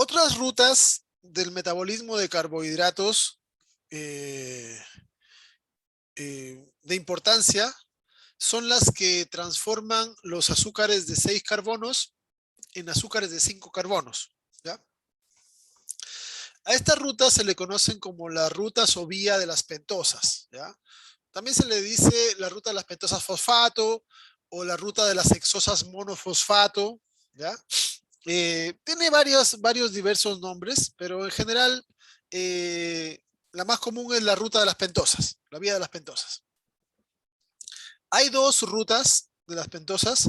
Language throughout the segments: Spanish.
Otras rutas del metabolismo de carbohidratos eh, de importancia son las que transforman los azúcares de 6 carbonos en azúcares de 5 carbonos. ¿Ya? A esta ruta se le conocen como la ruta o vía de las pentosas. ¿Ya? También se le dice la ruta de las pentosas fosfato o la ruta de las hexosas monofosfato. ¿Ya? Tiene varios diversos nombres, pero en general la más común es la ruta de las pentosas, la vía de las pentosas. Hay dos rutas de las pentosas,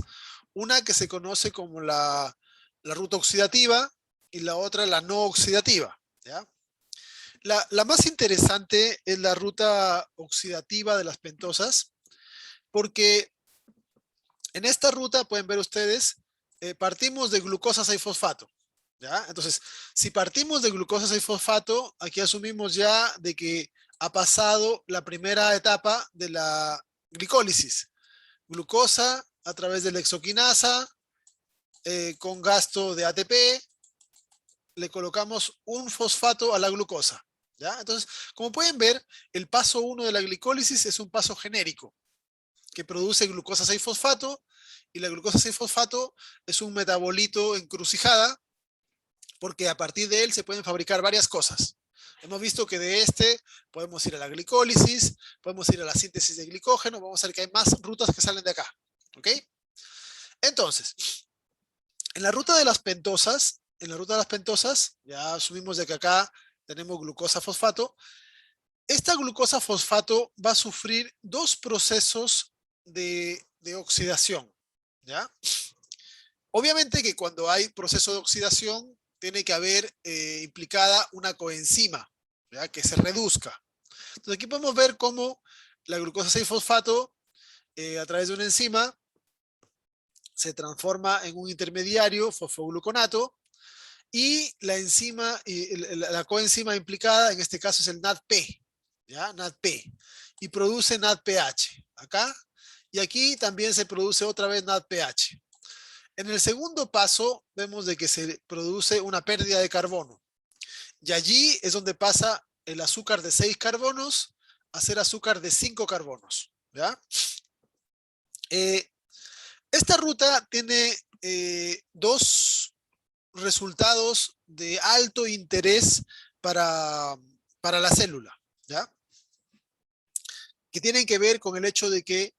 una que se conoce como la ruta oxidativa y la otra la no oxidativa. ¿Ya? La más interesante es la ruta oxidativa de las pentosas, porque en esta ruta pueden ver ustedes, partimos de glucosa 6-fosfato. ¿Ya? Entonces, si partimos de glucosa 6-fosfato, aquí asumimos ya de que ha pasado la primera etapa de la glicólisis. Glucosa a través de la hexoquinasa, con gasto de ATP, le colocamos un fosfato a la glucosa. ¿Ya? Entonces, como pueden ver, el paso 1 de la glicólisis es un paso genérico que produce glucosa 6-fosfato, y la glucosa 6-fosfato es un metabolito encrucijada porque a partir de él se pueden fabricar varias cosas. Hemos visto que de este podemos ir a la glicólisis, podemos ir a la síntesis de glicógeno, vamos a ver que hay más rutas que salen de acá. ¿Ok? Entonces, en la ruta de las pentosas, ya asumimos de que acá tenemos glucosa fosfato. Esta glucosa fosfato va a sufrir dos procesos de oxidación. ¿Ya? Obviamente que cuando hay proceso de oxidación, tiene que haber implicada una coenzima, ¿ya? Que se reduzca. Entonces aquí podemos ver cómo la glucosa 6-fosfato, a través de una enzima, se transforma en un intermediario, fosfogluconato, y la enzima, la coenzima implicada, en este caso es el NADP, ¿ya? NADP, y produce NADPH, acá, y aquí también se produce otra vez NADPH. En el segundo paso, vemos de que se produce una pérdida de carbono, y allí es donde pasa el azúcar de 6 carbonos a ser azúcar de 5 carbonos, ¿ya? Eh, Esta ruta tiene dos resultados de alto interés para, para la célula, ¿ya? Que tienen que ver con el hecho de que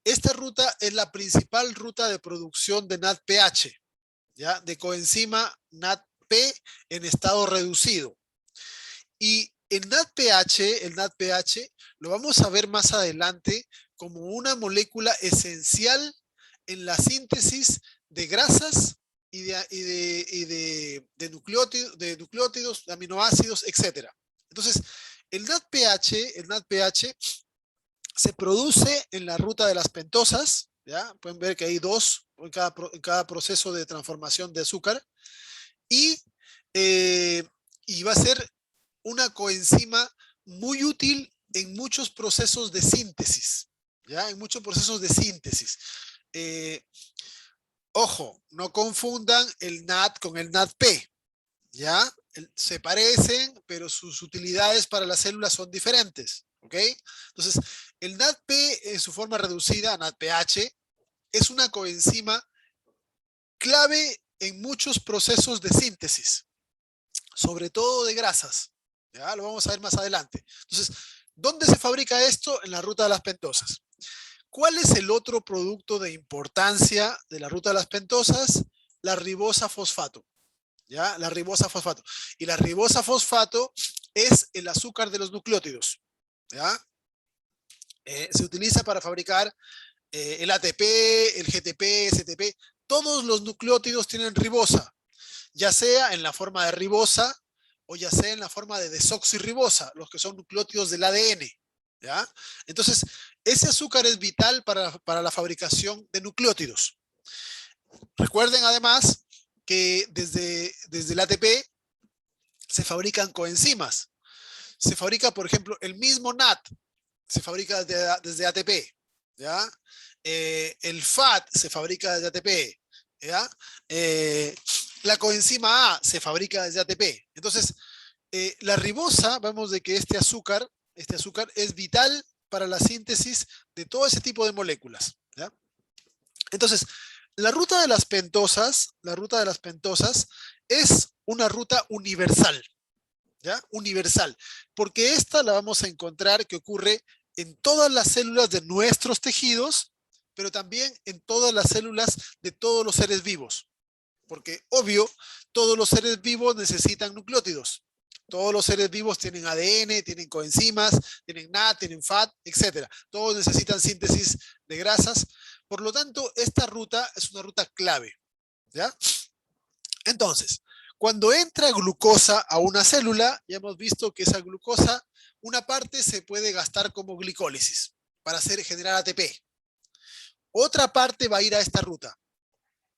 esta ruta es la principal ruta de producción de NADPH, ¿ya? De coenzima NADP en estado reducido. Y el NADPH lo vamos a ver más adelante como una molécula esencial en la síntesis de grasas de nucleótidos, de aminoácidos, etc. Entonces, el NADPH se produce en la ruta de las pentosas, ¿ya? Pueden ver que hay dos en cada proceso de transformación de azúcar, y, eh, y va a ser una coenzima muy útil en muchos procesos de síntesis, ¿ya? En muchos procesos de síntesis. Eh, Ojo, no confundan el NAD con el NADP, ¿ya? Se parecen, pero sus utilidades para las células son diferentes, ¿ok? Entonces, el NADP en su forma reducida, NADPH, es una coenzima clave en muchos procesos de síntesis, sobre todo de grasas. Ya lo vamos a ver más adelante. Entonces, ¿dónde se fabrica esto? En la ruta de las pentosas. ¿Cuál es el otro producto de importancia de la ruta de las pentosas? La ribosa fosfato. ¿Ya? La ribosa fosfato. Y la ribosa fosfato es el azúcar de los nucleótidos. ¿Ya? Se utiliza para fabricar el ATP, el GTP, STP. Todos los nucleótidos tienen ribosa, ya sea en la forma de ribosa o ya sea en la forma de desoxirribosa, los que son nucleótidos del ADN. ¿Ya? Entonces, ese azúcar es vital para la fabricación de nucleótidos. Recuerden además que desde el ATP se fabrican coenzimas. Se fabrica, por ejemplo, el mismo NAT, se fabrica desde ATP. ¿Ya? El FAT se fabrica desde ATP. ¿Ya? La coenzima A se fabrica desde ATP. Entonces, la ribosa, vemos de que este azúcar es vital para la síntesis de todo ese tipo de moléculas, ¿ya? Entonces, la ruta de las pentosas es una ruta universal, ¿ya? Universal, porque esta la vamos a encontrar que ocurre en todas las células de nuestros tejidos, pero también en todas las células de todos los seres vivos, porque obvio, todos los seres vivos necesitan nucleótidos. Todos los seres vivos tienen ADN, tienen coenzimas, tienen NAD, tienen FAT, etc. Todos necesitan síntesis de grasas. Por lo tanto, esta ruta es una ruta clave, ¿ya? Entonces, cuando entra glucosa a una célula, ya hemos visto que esa glucosa, una parte se puede gastar como glicólisis para generar ATP. Otra parte va a ir a esta ruta,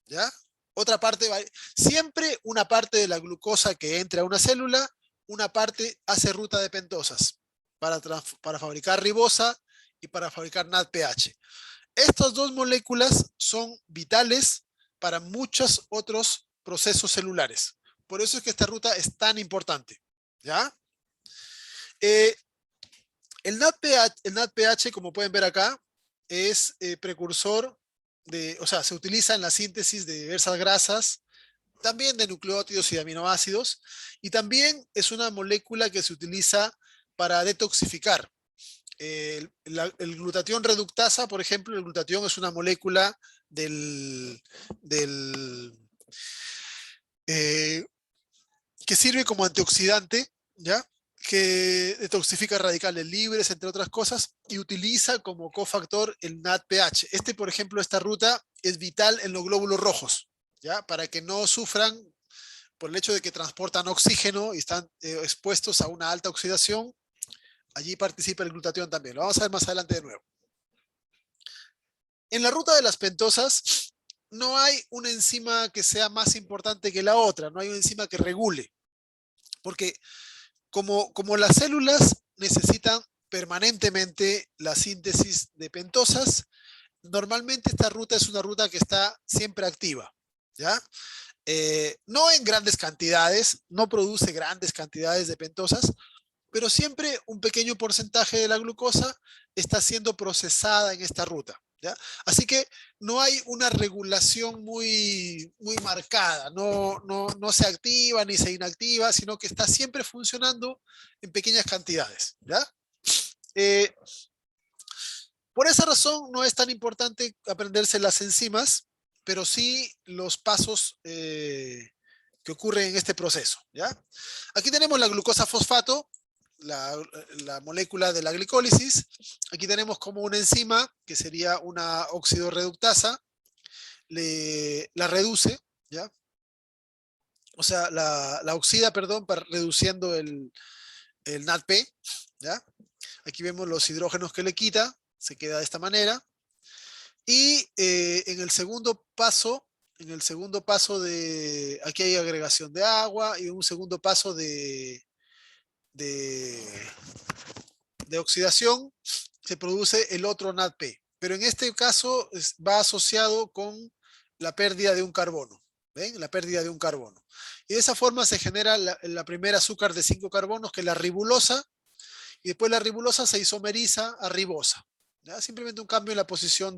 ¿ya? Otra parte va a ir. Siempre una parte de la glucosa que entra a una célula, una parte hace ruta de pentosas para fabricar ribosa y para fabricar NADPH. Estas dos moléculas son vitales para muchos otros procesos celulares. Por eso es que esta ruta es tan importante, ¿ya? Eh, el NADPH, como pueden ver acá, es precursor o sea, se utiliza en la síntesis de diversas grasas, también de nucleótidos y de aminoácidos, y también es una molécula que se utiliza para detoxificar. El glutatión reductasa, por ejemplo, el glutatión es una molécula del eh, que sirve como antioxidante, ¿ya? Que detoxifica radicales libres, entre otras cosas, y utiliza como cofactor el NADPH. Por ejemplo, esta ruta es vital en los glóbulos rojos, ¿ya? Para que no sufran por el hecho de que transportan oxígeno y están expuestos a una alta oxidación. Allí participa el glutatión también. Lo vamos a ver más adelante de nuevo. En la ruta de las pentosas no hay una enzima que sea más importante que la otra, no hay una enzima que regule, porque como las células necesitan permanentemente la síntesis de pentosas, normalmente esta ruta es una ruta que está siempre activa, ¿ya? No en grandes cantidades, no produce grandes cantidades de pentosas, pero siempre un pequeño porcentaje de la glucosa está siendo procesada en esta ruta, ¿ya? Así que no hay una regulación muy marcada, no se activa ni se inactiva, sino que está siempre funcionando en pequeñas cantidades, ¿ya? Eh, por esa razón no es tan importante aprenderse las enzimas, pero sí los pasos que ocurren en este proceso, ¿ya? Aquí tenemos la glucosa fosfato, la, la molécula de la glicólisis. Aquí tenemos como una enzima, que sería una oxidorreductasa, la reduce, ¿ya? O sea, la oxida, perdón, reduciendo el NADP, ¿ya? Aquí vemos los hidrógenos que le quita, se queda de esta manera. Y en el segundo paso aquí hay agregación de agua y un segundo paso de, de oxidación, se produce el otro NADP. Pero en este caso va asociado con la pérdida de un carbono. ¿Ven? La pérdida de un carbono. Y de esa forma se genera la primera azúcar de 5 carbonos, que es la ribulosa, y después la ribulosa se isomeriza a ribosa. ¿Ya? Simplemente un cambio en la posición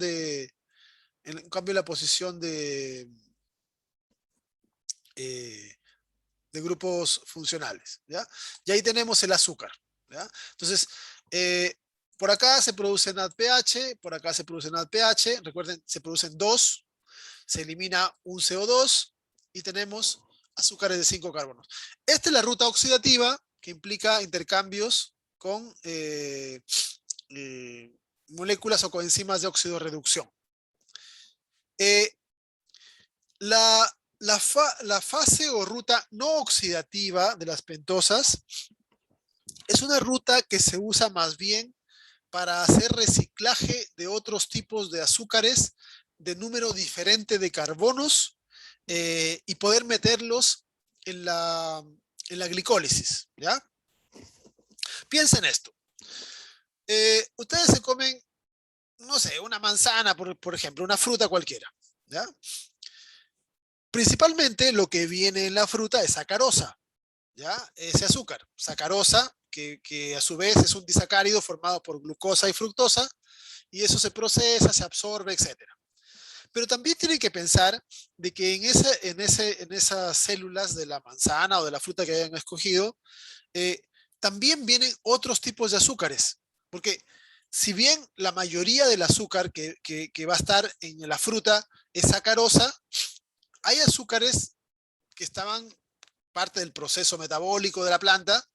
eh, de grupos funcionales, ¿ya? Y ahí tenemos el azúcar, ¿ya? Entonces, eh, por acá se produce NADPH, por acá se produce NADPH, recuerden, se producen dos, se elimina un CO2 y tenemos azúcares de 5 carbonos. Esta es la ruta oxidativa que implica intercambios con moléculas o coenzimas de oxidorreducción. La, la fase o ruta no oxidativa de las pentosas es una ruta que se usa más bien para hacer reciclaje de otros tipos de azúcares de número diferente de carbonos y poder meterlos en la glicólisis, ¿ya? Piensen esto. Ustedes se comen, no sé, una manzana, por ejemplo, una fruta cualquiera, ¿ya? Principalmente lo que viene en la fruta es sacarosa, ¿ya? Ese azúcar, sacarosa, que a su vez es un disacárido formado por glucosa y fructosa, y eso se procesa, se absorbe, etcétera. Pero también tienen que pensar de que en esas células de la manzana o de la fruta que hayan escogido, eh, también vienen otros tipos de azúcares. Porque si bien la mayoría del azúcar que va a estar en la fruta es sacarosa, hay azúcares que estaban parte del proceso metabólico de la planta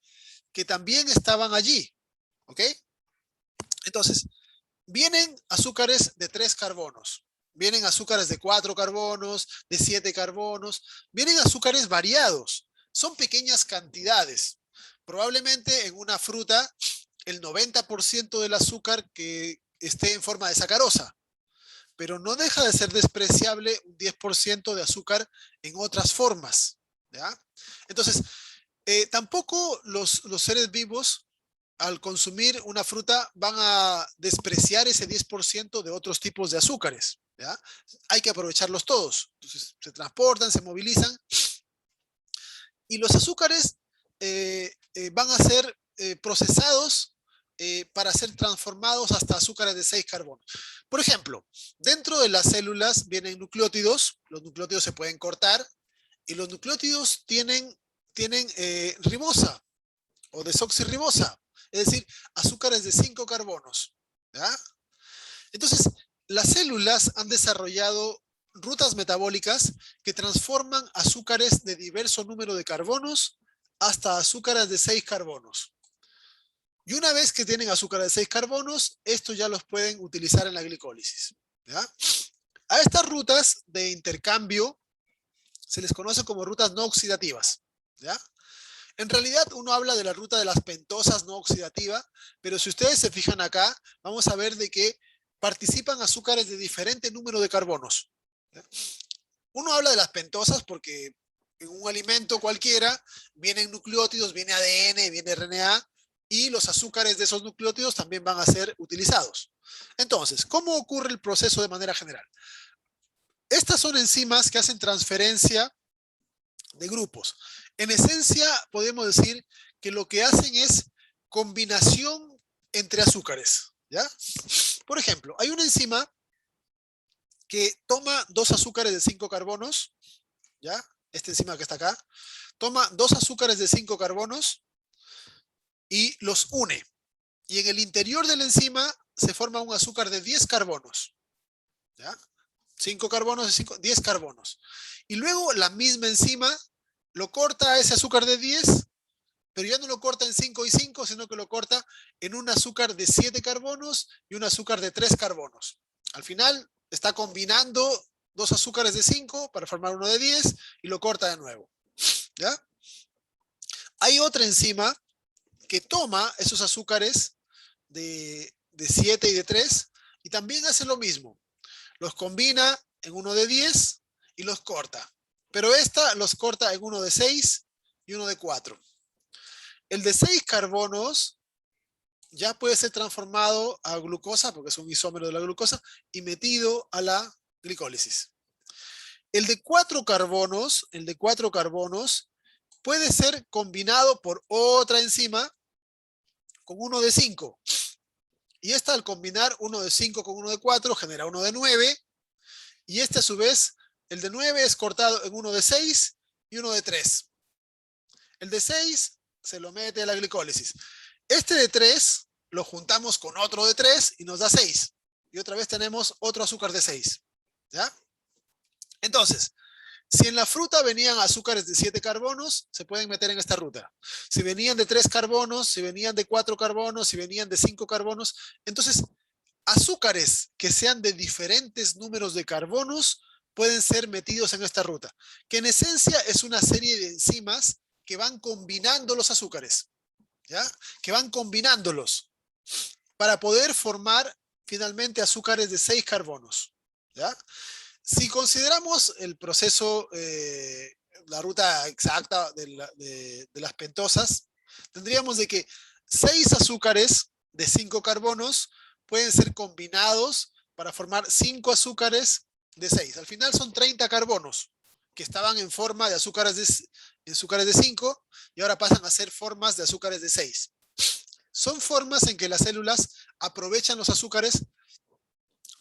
que también estaban allí. ¿Ok? Entonces, vienen azúcares de 3 carbonos, vienen azúcares de 4 carbonos, de 7 carbonos, vienen azúcares variados, son pequeñas cantidades. Probablemente en una fruta el 90% del azúcar que esté en forma de sacarosa, pero no deja de ser despreciable un 10% de azúcar en otras formas. ¿Ya? Entonces, tampoco los seres vivos al consumir una fruta van a despreciar ese 10% de otros tipos de azúcares. ¿Ya? Hay que aprovecharlos todos. Entonces, se transportan, se movilizan y los azúcares van a ser procesados para ser transformados hasta azúcares de 6 carbonos. Por ejemplo, dentro de las células vienen nucleótidos, los nucleótidos se pueden cortar y los nucleótidos tienen ribosa o desoxirribosa, es decir, azúcares de 5 carbonos. ¿Ya? Entonces, las células han desarrollado rutas metabólicas que transforman azúcares de diverso número de carbonos hasta azúcares de 6 carbonos. Y una vez que tienen azúcares de 6 carbonos, estos ya los pueden utilizar en la glicólisis. ¿Ya? A estas rutas de intercambio se les conoce como rutas no oxidativas. ¿Ya? En realidad uno habla de la ruta de las pentosas no oxidativa, pero si ustedes se fijan acá, vamos a ver de que participan azúcares de diferente número de carbonos. Uno habla de las pentosas porque en un alimento cualquiera vienen nucleótidos, viene ADN, viene RNA, y los azúcares de esos nucleótidos también van a ser utilizados. Entonces, ¿cómo ocurre el proceso de manera general? Estas son enzimas que hacen transferencia de grupos. En esencia, podemos decir que lo que hacen es combinación entre azúcares. ¿Ya? Por ejemplo, hay una enzima que toma 2 azúcares de 5 carbonos, ¿ya? Esta enzima que está acá, toma 2 azúcares de 5 carbonos y los une. Y en el interior de la enzima se forma un azúcar de 10 carbonos, ¿ya? 5 carbonos, 10 carbonos. Y luego la misma enzima lo corta a ese azúcar de 10, pero ya no lo corta en 5 y 5, sino que lo corta en un azúcar de 7 carbonos y un azúcar de 3 carbonos. Al final está combinando 2 azúcares de 5 para formar uno de 10 y lo corta de nuevo. ¿Ya? Hay otra enzima que toma esos azúcares de 7 y de 3 y también hace lo mismo. Los combina en uno de 10 y los corta. Pero esta los corta en uno de 6 y uno de 4. El de 6 carbonos ya puede ser transformado a glucosa, porque es un isómero de la glucosa, y metido a la glicólisis. El de 4 carbonos puede ser combinado por otra enzima con uno de 5. Y esta al combinar uno de 5 con uno de 4 genera uno de 9. Y este a su vez, el de 9 es cortado en uno de 6 y uno de 3. El de 6 se lo mete a la glicólisis. Este de 3 lo juntamos con otro de 3 y nos da 6. Y otra vez tenemos otro azúcar de 6. ¿Ya? Entonces, si en la fruta venían azúcares de 7 carbonos, se pueden meter en esta ruta. Si venían de 3 carbonos, si venían de 4 carbonos, si venían de 5 carbonos, entonces azúcares que sean de diferentes números de carbonos pueden ser metidos en esta ruta, que en esencia es una serie de enzimas que van combinando los azúcares, ¿ya? Que van combinándolos para poder formar finalmente azúcares de 6 carbonos, ¿ya? Si consideramos el proceso, la ruta exacta de las pentosas, tendríamos de que 6 azúcares de 5 carbonos pueden ser combinados para formar 5 azúcares de 6. Al final son 30 carbonos. que estaban en forma de azúcares de 5 y ahora pasan a ser formas de azúcares de 6. Son formas en que las células aprovechan los azúcares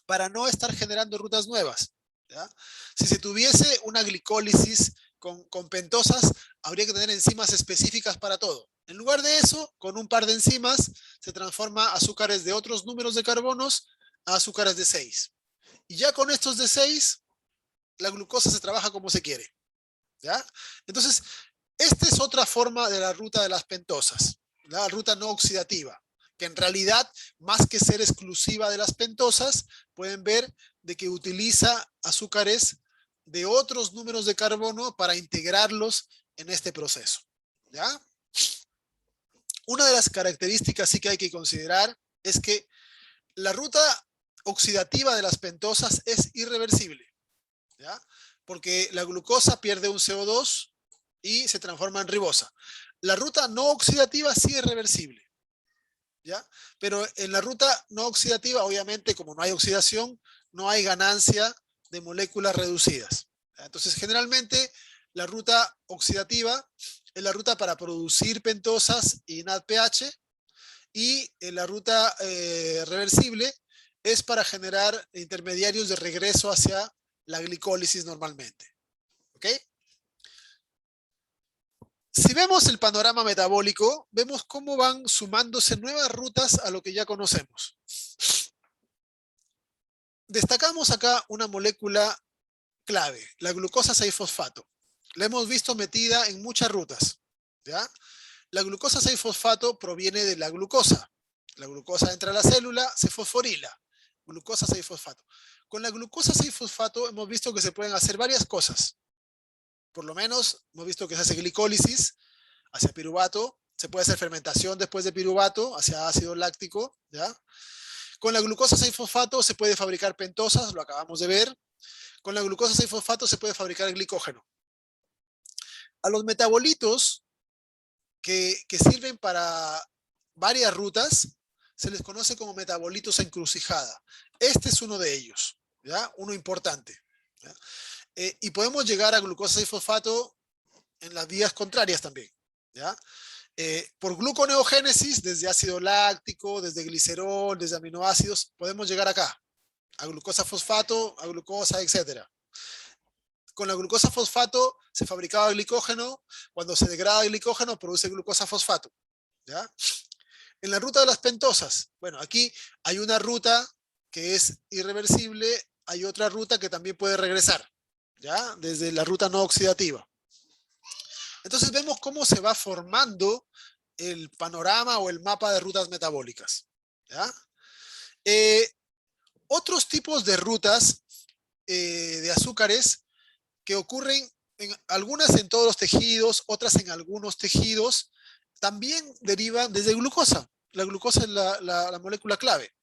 para no estar generando rutas nuevas. ¿Ya? Si se tuviese una glicólisis con pentosas, habría que tener enzimas específicas para todo. En lugar de eso, con un par de enzimas, se transforma azúcares de otros números de carbonos a azúcares de 6. Y ya con estos de 6, la glucosa se trabaja como se quiere. ¿Ya? Entonces, esta es otra forma de la ruta de las pentosas, la ruta no oxidativa, que en realidad, más que ser exclusiva de las pentosas, pueden ver de que utiliza azúcares de otros números de carbono para integrarlos en este proceso. ¿Ya? Una de las características sí que hay que considerar es que la ruta oxidativa de las pentosas es irreversible, ¿ya? Porque la glucosa pierde un CO2 y se transforma en ribosa. La ruta no oxidativa sí es reversible, ¿ya? Pero en la ruta no oxidativa, obviamente, como no hay oxidación, no hay ganancia de moléculas reducidas. Entonces, generalmente, la ruta oxidativa es la ruta para producir pentosas y NADPH, y la ruta reversible es para generar intermediarios de regreso hacia la glicólisis normalmente. ¿Ok? Si vemos el panorama metabólico, vemos cómo van sumándose nuevas rutas a lo que ya conocemos. Destacamos acá una molécula clave, la glucosa 6-fosfato. La hemos visto metida en muchas rutas, ¿ya? La glucosa 6-fosfato proviene de la glucosa. La glucosa entra a la célula, se fosforila. Glucosa 6-fosfato. Con la glucosa 6-fosfato hemos visto que se pueden hacer varias cosas. Por lo menos hemos visto que se hace glicólisis hacia piruvato, se puede hacer fermentación después de piruvato hacia ácido láctico, ¿ya? Con la glucosa 6-fosfato se puede fabricar pentosas, lo acabamos de ver. Con la glucosa 6-fosfato se puede fabricar glicógeno. A los metabolitos que sirven para varias rutas se les conoce como metabolitos encrucijada. Este es uno de ellos, ¿ya? Uno importante. ¿Ya? Y podemos llegar a glucosa 6-fosfato en las vías contrarias también, ¿ya? Por gluconeogénesis, desde ácido láctico, desde glicerol, desde aminoácidos, podemos llegar acá, a glucosa fosfato, a glucosa, etc. Con la glucosa fosfato se fabricaba glicógeno, cuando se degrada el glicógeno produce glucosa fosfato, ¿ya? En la ruta de las pentosas, bueno, aquí hay una ruta que es irreversible, hay otra ruta que también puede regresar, ¿ya? Desde la ruta no oxidativa. Entonces vemos cómo se va formando el panorama o el mapa de rutas metabólicas, ¿ya? Otros tipos de rutas de azúcares que ocurren en algunas en todos los tejidos, otras en algunos tejidos, también derivan desde glucosa. La glucosa es la molécula clave.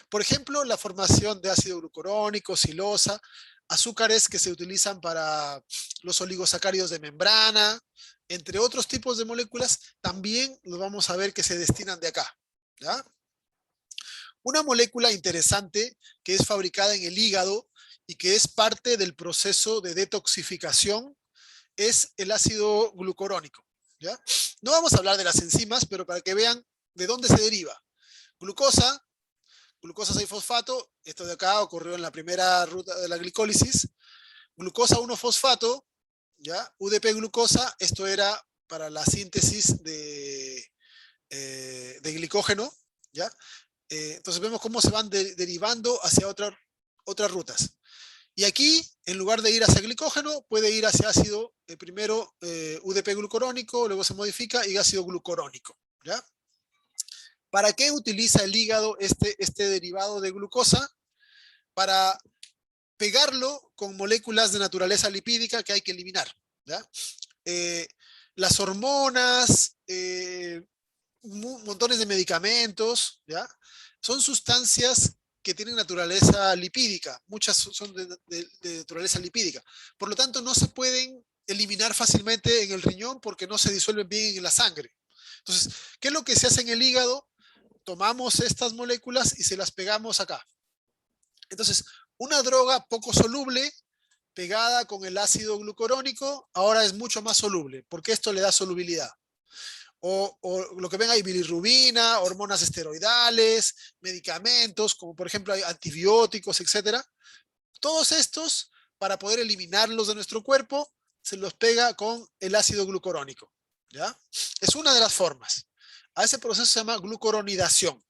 Por ejemplo, la formación de ácido glucurónico, silosa, azúcares que se utilizan para los oligosacáridos de membrana, entre otros tipos de moléculas, también los vamos a ver que se destinan de acá, ¿ya? Una molécula interesante que es fabricada en el hígado y que es parte del proceso de detoxificación es el ácido glucurónico, ¿ya? No vamos a hablar de las enzimas, pero para que vean de dónde se deriva. Glucosa 6-fosfato, esto de acá ocurrió en la primera ruta de la glicólisis. Glucosa 1-fosfato, ¿ya? UDP-glucosa, esto era para la síntesis de glicógeno, ¿ya? Entonces vemos cómo se van derivando hacia otras rutas. Y aquí, en lugar de ir hacia glicógeno, puede ir hacia ácido, primero UDP-glucurónico, luego se modifica y ácido glucurónico, ¿ya? ¿Para qué utiliza el hígado este derivado de glucosa? Para pegarlo con moléculas de naturaleza lipídica que hay que eliminar, ¿ya? Las hormonas, montones de medicamentos, ¿ya? Son sustancias que tienen naturaleza lipídica, muchas son de naturaleza lipídica. Por lo tanto, no se pueden eliminar fácilmente en el riñón porque no se disuelven bien en la sangre. Entonces, ¿qué es lo que se hace en el hígado? Tomamos estas moléculas y se las pegamos acá. Entonces, una droga poco soluble pegada con el ácido glucurónico, ahora es mucho más soluble, porque esto le da solubilidad. O lo que ven ahí, bilirrubina, hormonas esteroidales, medicamentos, como por ejemplo hay antibióticos, etcétera. Todos estos, para poder eliminarlos de nuestro cuerpo, se los pega con el ácido glucurónico, ¿ya? Es una de las formas. A ese proceso se llama glucuronidación.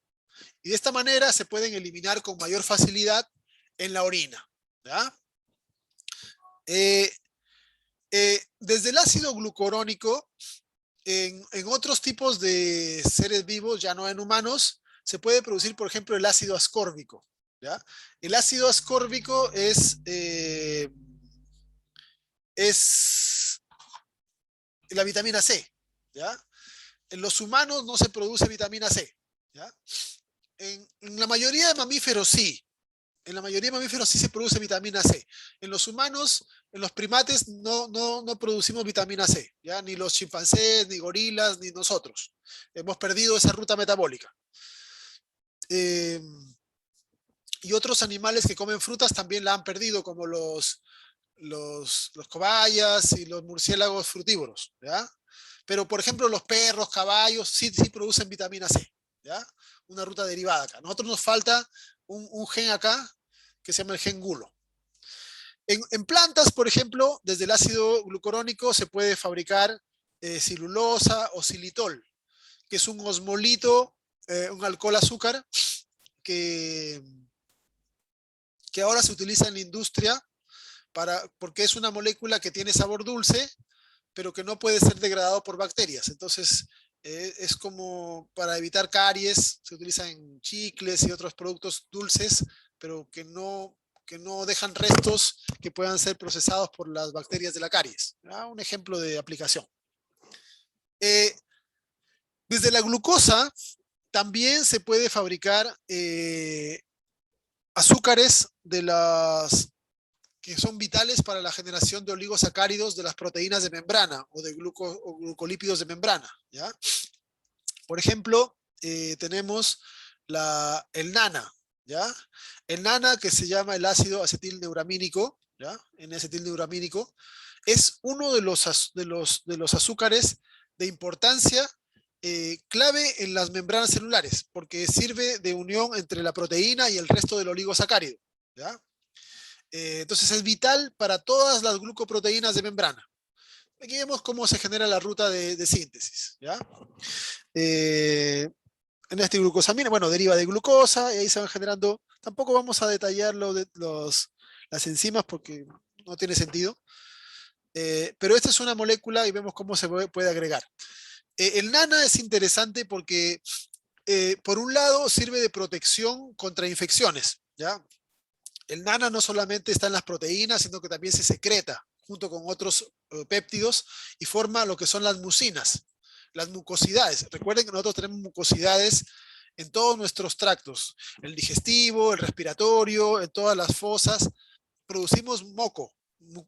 Y de esta manera se pueden eliminar con mayor facilidad en la orina, ¿ya? Eh, desde el ácido glucurónico, en otros tipos de seres vivos, ya no en humanos, se puede producir, por ejemplo, el ácido ascórbico, ¿ya? El ácido ascórbico es la vitamina C, ¿ya? En los humanos no se produce vitamina C, ¿ya? En la mayoría de mamíferos sí. En la mayoría de mamíferos sí se produce vitamina C. En los humanos, en los primates, no producimos vitamina C, ¿ya? Ni los chimpancés, ni gorilas, ni nosotros. Hemos perdido esa ruta metabólica. Eh, y otros animales que comen frutas también la han perdido, como los cobayas y los murciélagos frutívoros, ¿ya? Pero, por ejemplo, los perros, caballos, sí producen vitamina C, ¿ya? Una ruta derivada acá. A nosotros nos falta un gen acá que se llama el gen gulo. En plantas, por ejemplo, desde el ácido glucurónico se puede fabricar celulosa o xilitol, que es un osmolito, un alcohol azúcar que, que ahora se utiliza en la industria porque es una molécula que tiene sabor dulce, pero que no puede ser degradado por bacterias. Entonces, es como para evitar caries, se utiliza en chicles y otros productos dulces, pero que no dejan restos que puedan ser procesados por las bacterias de la caries. ¿Ya? Un ejemplo de aplicación. Desde la glucosa también se puede fabricar azúcares que son vitales para la generación de oligosacáridos de las proteínas de membrana o de glucolípidos de membrana, ¿ya? Por ejemplo, tenemos el NANA, ¿ya? El NANA, que se llama el ácido acetilneuramínico, ¿ya? N-acetilneuramínico, es uno de los azúcares de importancia clave en las membranas celulares, porque sirve de unión entre la proteína y el resto del oligosacárido, ¿ya? Entonces es vital para todas las glucoproteínas de membrana. Aquí vemos cómo se genera la ruta de síntesis, ¿ya? En este glucosamina, bueno, deriva de glucosa y ahí se van generando. Tampoco vamos a detallar las enzimas porque no tiene sentido. Pero esta es una molécula y vemos cómo se puede agregar. El NANA es interesante porque, por un lado, sirve de protección contra infecciones, ¿ya? El NANA no solamente está en las proteínas, sino que también se secreta junto con otros péptidos y forma lo que son las mucinas, las mucosidades. Recuerden que nosotros tenemos mucosidades en todos nuestros tractos, el digestivo, el respiratorio, en todas las fosas, producimos moco,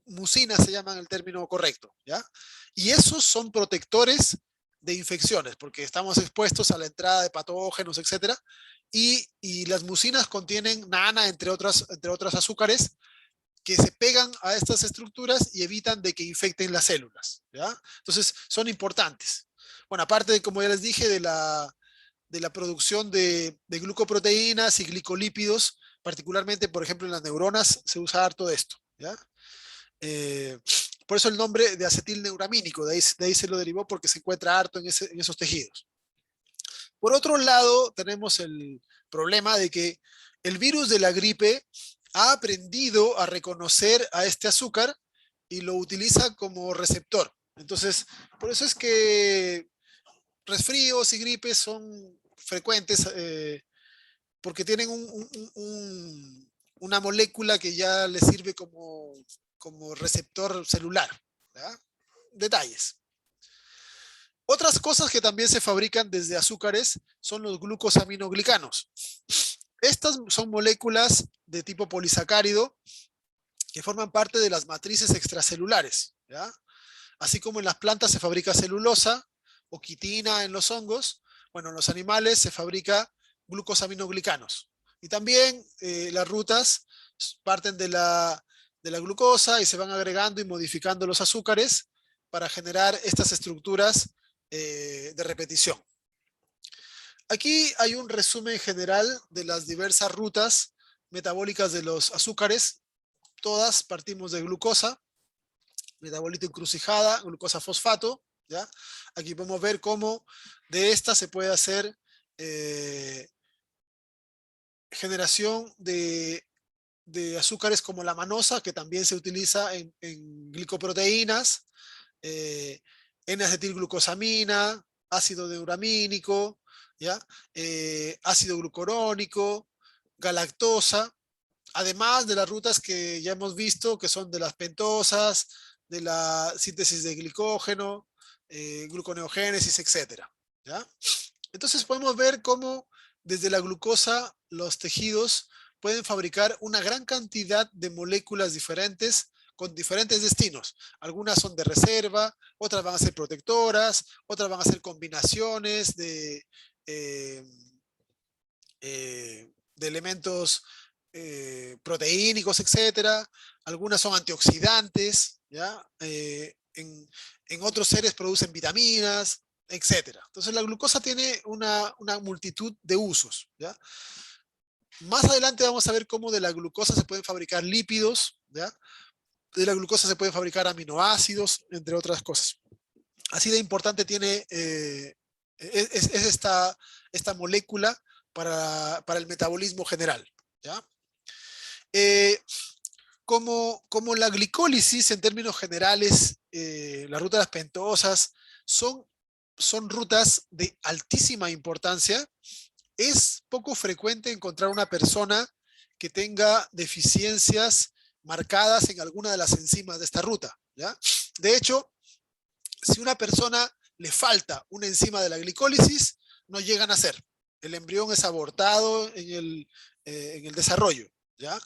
mucinas se llaman el término correcto, ¿ya? Y esos son protectores de infecciones, porque estamos expuestos a la entrada de patógenos, etcétera, y las mucinas contienen nana, entre otros azúcares, que se pegan a estas estructuras y evitan de que infecten las células, ¿ya? Entonces, son importantes. Bueno, aparte de, como ya les dije, de la producción de glucoproteínas y glicolípidos, particularmente, por ejemplo, en las neuronas, se usa harto de esto, ¿ya? Eh, por eso el nombre de acetilneuramínico, de ahí se lo derivó porque se encuentra harto en esos tejidos. Por otro lado, tenemos el problema de que el virus de la gripe ha aprendido a reconocer a este azúcar y lo utiliza como receptor. Entonces, por eso es que resfríos y gripes son frecuentes porque tienen una molécula que ya le sirve como receptor celular, ¿ya? Detalles. Otras cosas que también se fabrican desde azúcares son los glucosaminoglicanos. Estas son moléculas de tipo polisacárido que forman parte de las matrices extracelulares, ¿ya? Así como en las plantas se fabrica celulosa o quitina en los hongos, bueno, en los animales se fabrica glucosaminoglicanos. Y también las rutas parten de la de la glucosa y se van agregando y modificando los azúcares para generar estas estructuras de repetición. Aquí hay un resumen general de las diversas rutas metabólicas de los azúcares. Todas partimos de glucosa, metabolito encrucijada, glucosa fosfato, ¿ya? Aquí podemos ver cómo de esta se puede hacer generación de azúcares como la manosa, que también se utiliza en glicoproteínas, N-acetilglucosamina, ácido neuramínico, ¿ya? Ácido glucurónico, galactosa, además de las rutas que ya hemos visto, que son de las pentosas, de la síntesis de glicógeno, gluconeogénesis, etcétera, ¿ya? Entonces podemos ver cómo desde la glucosa los tejidos pueden fabricar una gran cantidad de moléculas diferentes con diferentes destinos. Algunas son de reserva, otras van a ser protectoras, otras van a ser combinaciones de elementos proteínicos, etcétera. Algunas son antioxidantes, ¿ya? En otros seres producen vitaminas, etcétera. Entonces la glucosa tiene una multitud de usos, ¿ya? Más adelante vamos a ver cómo de la glucosa se pueden fabricar lípidos, ¿ya? De la glucosa se pueden fabricar aminoácidos, entre otras cosas. Así de importante tiene es esta molécula para el metabolismo general, ¿ya? Como la glicólisis en términos generales, las rutas pentosas son rutas de altísima importancia. Es poco frecuente encontrar una persona que tenga deficiencias marcadas en alguna de las enzimas de esta ruta, ¿ya? De hecho, si una persona le falta una enzima de la glicólisis, no llega a nacer. El embrión es abortado en el desarrollo, ¿ya?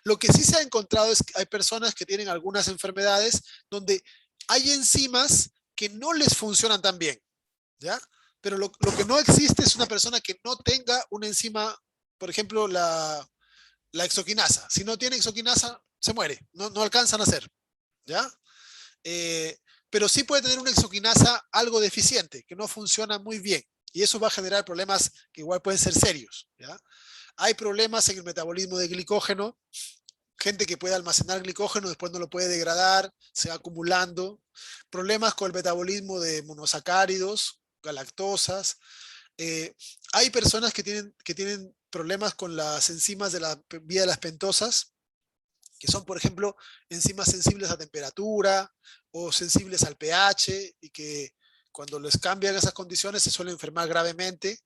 Lo que sí se ha encontrado es que hay personas que tienen algunas enfermedades donde hay enzimas que no les funcionan tan bien, ¿ya? Pero lo que no existe es una persona que no tenga una enzima, por ejemplo, la exoquinasa. Si no tiene exoquinasa, se muere, no alcanzan a nacer, ¿ya? Pero sí puede tener una exoquinasa algo deficiente, que no funciona muy bien. Y eso va a generar problemas que igual pueden ser serios, ¿ya? Hay problemas en el metabolismo de glicógeno, gente que puede almacenar glicógeno, después no lo puede degradar, se va acumulando. Problemas con el metabolismo de monosacáridos, galactosas. Hay personas que tienen problemas con las enzimas de la vía de las pentosas, que son, por ejemplo, enzimas sensibles a temperatura o sensibles al pH, y que cuando les cambian esas condiciones se suelen enfermar gravemente,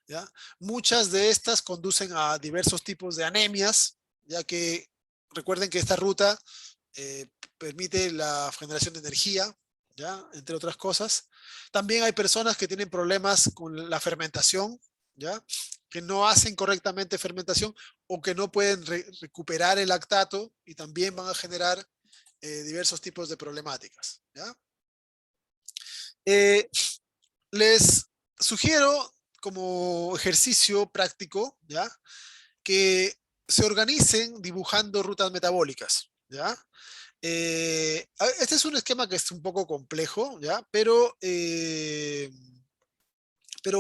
¿ya? Muchas de estas conducen a diversos tipos de anemias, ya que recuerden que esta ruta permite la generación de energía, ¿ya? Entre otras cosas. También hay personas que tienen problemas con la fermentación, ¿ya? Que no hacen correctamente fermentación o que no pueden recuperar el lactato y también van a generar diversos tipos de problemáticas, ¿ya? Les sugiero como ejercicio práctico, ¿ya? Que se organicen dibujando rutas metabólicas, ¿ya? Este es un esquema que es un poco complejo, ¿ya? Pero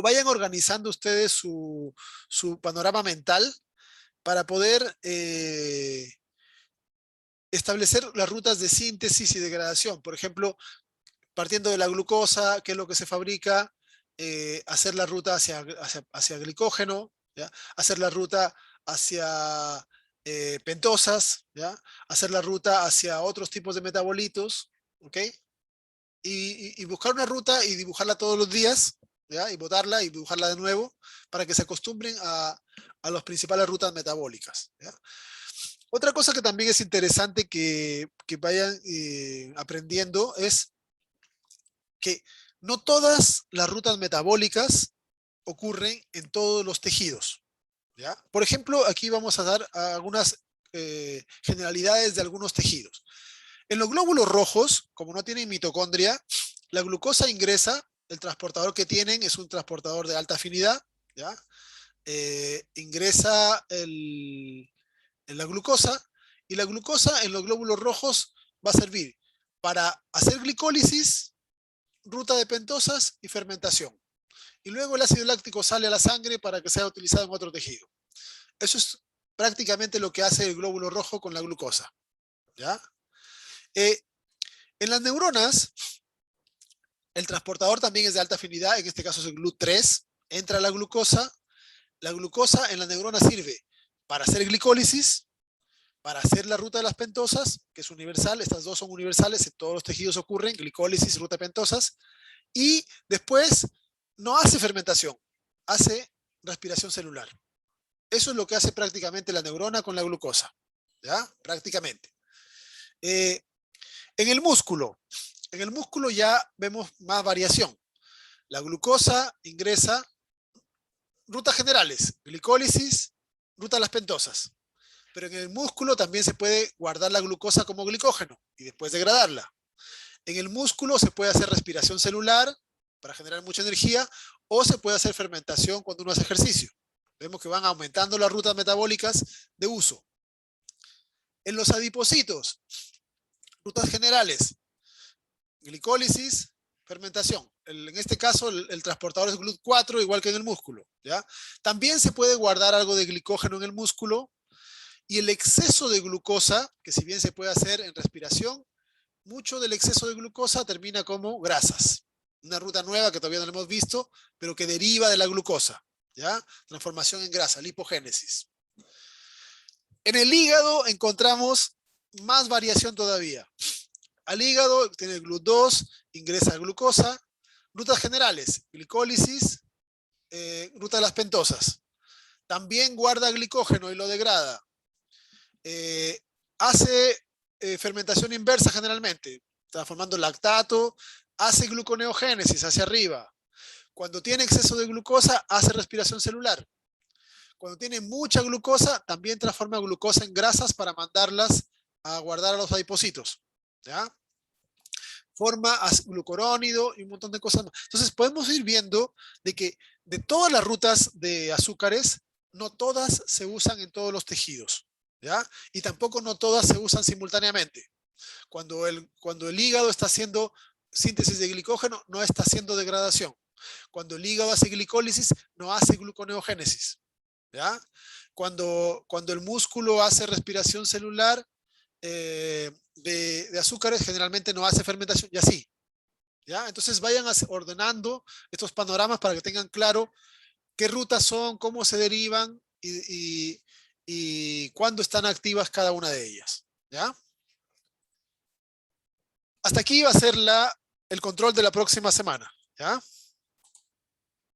vayan organizando ustedes su panorama mental para poder establecer las rutas de síntesis y degradación. Por ejemplo, partiendo de la glucosa, qué es lo que se fabrica, hacer la ruta hacia glicógeno, ¿ya? Hacer la ruta hacia pentosas, ¿ya? Hacer la ruta hacia otros tipos de metabolitos, ¿ok? Y buscar una ruta y dibujarla todos los días, ¿ya? Y botarla y dibujarla de nuevo para que se acostumbren a las principales rutas metabólicas, ¿ya? Otra cosa que también es interesante que vayan aprendiendo es que no todas las rutas metabólicas ocurren en todos los tejidos, ¿ya? Por ejemplo, aquí vamos a dar algunas generalidades de algunos tejidos. En los glóbulos rojos, como no tienen mitocondria, la glucosa ingresa, el transportador que tienen es un transportador de alta afinidad, ¿ya? Ingresa la glucosa Y la glucosa en los glóbulos rojos va a servir para hacer glicólisis, ruta de pentosas y fermentación. Y luego el ácido láctico sale a la sangre para que sea utilizado en otro tejido. Eso es prácticamente lo que hace el glóbulo rojo con la glucosa, ¿ya? En las neuronas, el transportador también es de alta afinidad, en este caso es el GLUT3, entra la glucosa en la neurona sirve para hacer glicólisis, para hacer la ruta de las pentosas, que es universal, estas dos son universales, en todos los tejidos ocurren, glicólisis, ruta de pentosas, y después no hace fermentación, hace respiración celular. Eso es lo que hace prácticamente la neurona con la glucosa, ¿ya? Prácticamente. En el músculo ya vemos más variación. La glucosa ingresa rutas generales, glicólisis, ruta de las pentosas. Pero en el músculo también se puede guardar la glucosa como glicógeno y después degradarla. En el músculo se puede hacer respiración celular para generar mucha energía o se puede hacer fermentación cuando uno hace ejercicio. Vemos que van aumentando las rutas metabólicas de uso. En los adipocitos, rutas generales, glicólisis, fermentación. En este caso, el transportador es GLUT4, igual que en el músculo, ¿ya? También se puede guardar algo de glicógeno en el músculo y el exceso de glucosa, que si bien se puede hacer en respiración, mucho del exceso de glucosa termina como grasas. Una ruta nueva que todavía no la hemos visto, pero que deriva de la glucosa, ¿ya? Transformación en grasa, lipogénesis. En el hígado encontramos más variación todavía. Al hígado tiene el GLUT2, ingresa glucosa, rutas generales, glicólisis, ruta de las pentosas. También guarda glicógeno y lo degrada. Hace fermentación inversa generalmente, transformando lactato, hace gluconeogénesis hacia arriba. Cuando tiene exceso de glucosa, hace respiración celular. Cuando tiene mucha glucosa, también transforma glucosa en grasas para mandarlas a guardar a los adipocitos, ¿ya? Forma glucurónido y un montón de cosas más. Entonces podemos ir viendo de que de todas las rutas de azúcares, no todas se usan en todos los tejidos, ¿ya? Y tampoco no todas se usan simultáneamente. Cuando el hígado está haciendo síntesis de glicógeno, no está haciendo degradación. Cuando el hígado hace glicólisis, no hace gluconeogénesis, ¿ya? Cuando el músculo hace respiración celular, de azúcares, generalmente no hace fermentación y así, ¿ya? Entonces vayan ordenando estos panoramas para que tengan claro qué rutas son, cómo se derivan y cuándo están activas cada una de ellas, ¿ya? Hasta aquí va a ser el control de la próxima semana, ¿ya?